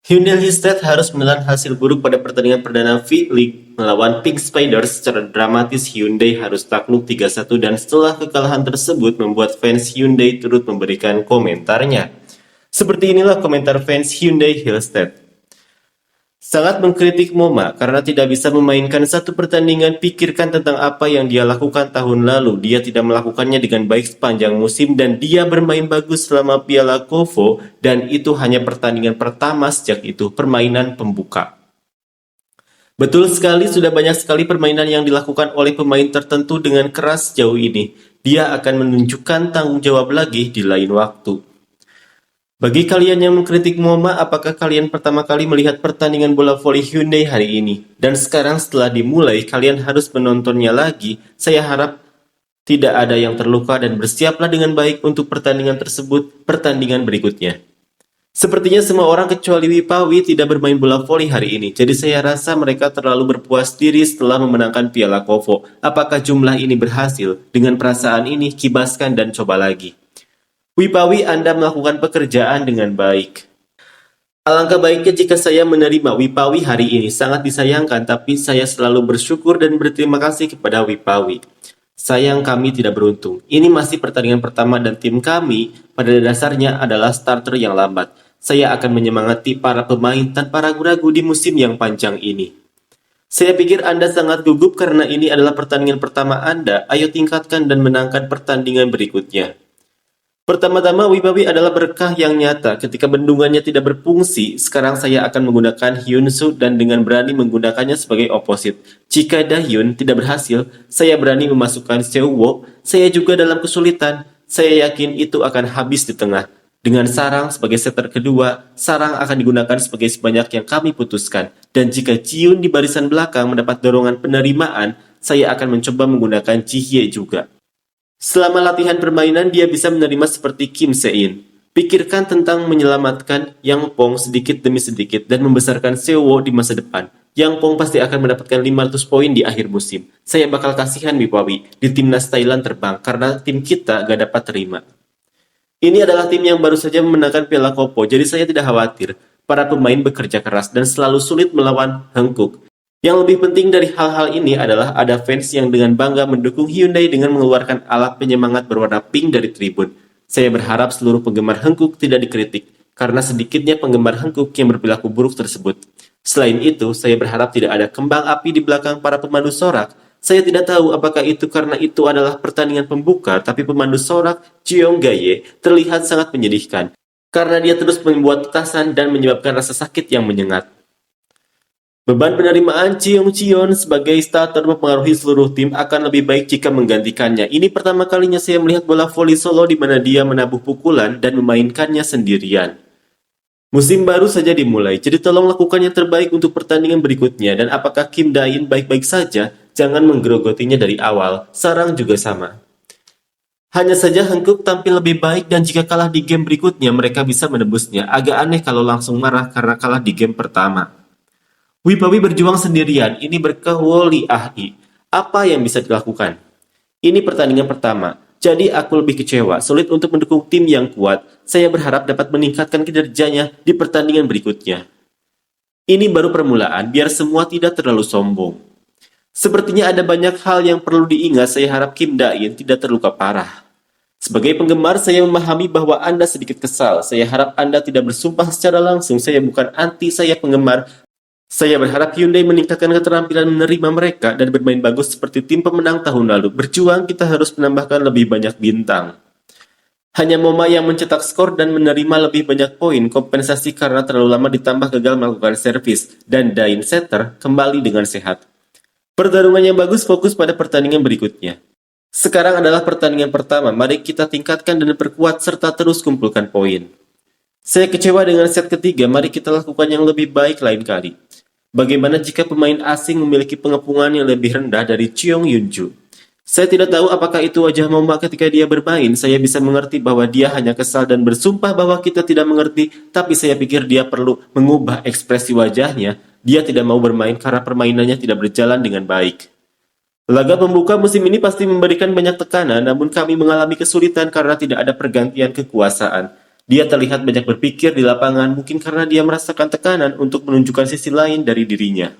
Hyundai Husted harus menelan hasil buruk pada pertandingan perdana V-League melawan Pink Spiders. Secara dramatis Hyundai harus takluk 3-1 dan setelah kekalahan tersebut membuat fans Hyundai turut memberikan komentarnya. Seperti inilah komentar fans Hyundai Husted. Sangat mengkritik Moma karena tidak bisa memainkan satu pertandingan. Pikirkan tentang apa yang dia lakukan tahun lalu. Dia tidak melakukannya dengan baik sepanjang musim dan dia bermain bagus selama Piala Kovo dan itu hanya pertandingan pertama sejak itu, permainan pembuka. Betul sekali, sudah banyak sekali permainan yang dilakukan oleh pemain tertentu dengan keras sejauh ini. Dia akan menunjukkan tanggung jawab lagi di lain waktu. Bagi kalian yang mengkritik Moma, apakah kalian pertama kali melihat pertandingan bola voli Hyundai hari ini? Dan sekarang setelah dimulai, kalian harus menontonnya lagi. Saya harap tidak ada yang terluka dan bersiaplah dengan baik untuk pertandingan tersebut, pertandingan berikutnya. Sepertinya semua orang kecuali Wipawi tidak bermain bola voli hari ini, jadi saya rasa mereka terlalu berpuas diri setelah memenangkan Piala Kovo. Apakah jumlah ini berhasil? Dengan perasaan ini, kibaskan dan coba lagi. Wipawi, Anda melakukan pekerjaan dengan baik. Alangkah baiknya jika saya menerima Wipawi hari ini. Sangat disayangkan, tapi saya selalu bersyukur dan berterima kasih kepada Wipawi. Sayang kami tidak beruntung. Ini masih pertandingan pertama dan tim kami pada dasarnya adalah starter yang lambat. Saya akan menyemangati para pemain tanpa ragu-ragu di musim yang panjang ini. Saya pikir Anda sangat gugup karena ini adalah pertandingan pertama Anda. Ayo tingkatkan dan menangkan pertandingan berikutnya. Pertama-tama, Wibawi adalah berkah yang nyata. Ketika bendungannya tidak berfungsi, sekarang saya akan menggunakan Hyunsu dan dengan berani menggunakannya sebagai oposit. Jika Dahyun tidak berhasil, saya berani memasukkan Seo-wo. Saya juga dalam kesulitan. Saya yakin itu akan habis di tengah. Dengan Sarang sebagai setter kedua, Sarang akan digunakan sebagai sebanyak yang kami putuskan. Dan jika Jiun di barisan belakang mendapat dorongan penerimaan, saya akan mencoba menggunakan Jihye juga. Selama latihan permainan, dia bisa menerima seperti Kim Se-in. Pikirkan tentang menyelamatkan Yang Pong sedikit demi sedikit dan membesarkan Seo-wo di masa depan. Yang Pong pasti akan mendapatkan 500 poin di akhir musim. Saya bakal kasihan Wipawi di timnas Thailand terbang karena tim kita gak dapat terima. Ini adalah tim yang baru saja memenangkan Piala Kopo, jadi saya tidak khawatir. Para pemain bekerja keras dan selalu sulit melawan Hankook. Yang lebih penting dari hal-hal ini adalah ada fans yang dengan bangga mendukung Hyundai dengan mengeluarkan alat penyemangat berwarna pink dari tribun. Saya berharap seluruh penggemar Hankook tidak dikritik, karena sedikitnya penggemar Hankook yang berperilaku buruk tersebut. Selain itu, saya berharap tidak ada kembang api di belakang para pemandu sorak. Saya tidak tahu apakah itu karena itu adalah pertandingan pembuka, tapi pemandu sorak Jeong Gaye terlihat sangat menyedihkan, karena dia terus membuat petasan dan menyebabkan rasa sakit yang menyengat. Beban penerimaan Cheong Cheon sebagai starter mempengaruhi seluruh tim akan lebih baik jika menggantikannya. Ini pertama kalinya saya melihat bola voli solo di mana dia menabuh pukulan dan memainkannya sendirian. Musim baru saja dimulai, jadi tolong lakukan yang terbaik untuk pertandingan berikutnya. Dan apakah Kim Da-in baik-baik saja? Jangan menggerogotinya dari awal. Sarang juga sama. Hanya saja Hankook tampil lebih baik dan jika kalah di game berikutnya mereka bisa menebusnya. Agak aneh kalau langsung marah karena kalah di game pertama. Wipawi berjuang sendirian, ini berkah Woli Ahi. Apa yang bisa dilakukan? Ini pertandingan pertama, jadi aku lebih kecewa. Sulit untuk mendukung tim yang kuat. Saya berharap dapat meningkatkan kinerjanya di pertandingan berikutnya. Ini baru permulaan, biar semua tidak terlalu sombong. Sepertinya ada banyak hal yang perlu diingat. Saya harap Kim Da-in tidak terluka parah. Sebagai penggemar, saya memahami bahwa Anda sedikit kesal. Saya harap Anda tidak bersumpah secara langsung. Saya bukan anti, saya penggemar. Saya berharap Hyundai meningkatkan keterampilan menerima mereka dan bermain bagus seperti tim pemenang tahun lalu. Berjuang, kita harus menambahkan lebih banyak bintang. Hanya Moma yang mencetak skor dan menerima lebih banyak poin kompensasi karena terlalu lama ditambah gagal melakukan servis, dan Dain Setter kembali dengan sehat. Pertarungan yang bagus fokus pada pertandingan berikutnya. Sekarang adalah pertandingan pertama, mari kita tingkatkan dan perkuat serta terus kumpulkan poin. Saya kecewa dengan set ketiga, mari kita lakukan yang lebih baik lain kali. Bagaimana jika pemain asing memiliki pengepungan yang lebih rendah dari Cheong Yunju? Saya tidak tahu apakah itu wajah Moma ketika dia bermain. Saya bisa mengerti bahwa dia hanya kesal dan bersumpah bahwa kita tidak mengerti, tapi saya pikir dia perlu mengubah ekspresi wajahnya. Dia tidak mau bermain karena permainannya tidak berjalan dengan baik. Laga pembuka musim ini pasti memberikan banyak tekanan, namun kami mengalami kesulitan karena tidak ada pergantian kekuasaan. Dia terlihat banyak berpikir di lapangan, mungkin karena dia merasakan tekanan untuk menunjukkan sisi lain dari dirinya.